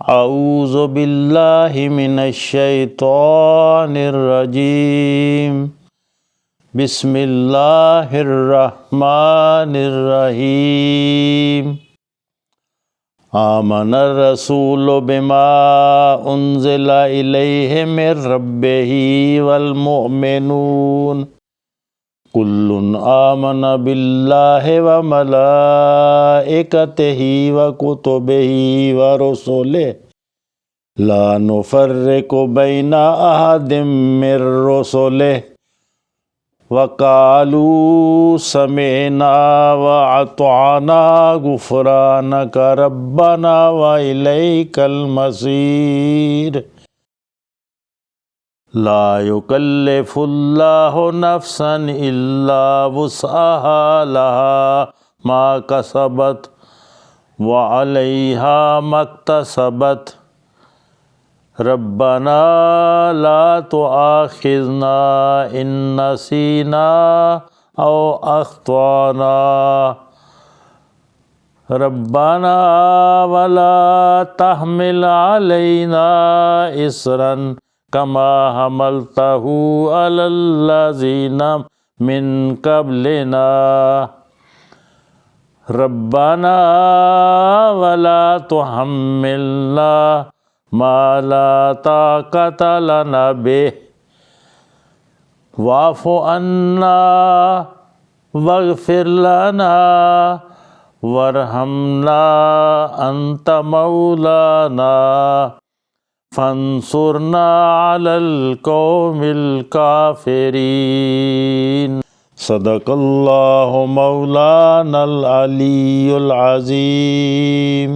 अऊज़ु बिल्लाहि मिनश्शैतानिर्रजीम। बिस्मिल्लाहिर्रहमानिर्रहीम। आमनर रसूलु बिमा उन्ज़िला इलैहि मिर रब्बिही वल मुअमिनून कुल्लुन आमन बिल्लाहि व मलाइकतिही व कुतुबिही व रुसुलिही ला नुफ़र्रिक़ु बैना अहदिम मिर रुसुलिही व क़ालू समिअना व अतअना गुफ़रानक रब्बना व इलैकल मसीर। ला युकल्लिफ़ुल्लाहु नफ़्सन इल्ला वुस्अहा लहा मा कसबत व अलैहा मक्तसबत। रब्बना ला तुआखिज़ना इन नसीना औ अख़्तअना। रब्बना वला तहमिल अलैना इसरन कमा हमलतहु अलल्लज़ीना मिन क़ब्लिना। रब्बना वला तुहम्मिलना मा ला ताक़त लना बिही वाफ़ु अन्ना वग़फ़िर लना वरहमना अंत मौलाना फ़ंसुरना अलल क़ौमिल काफ़िरीन। सदक़ल्लाहु मौलानल अलियुल अज़ीम।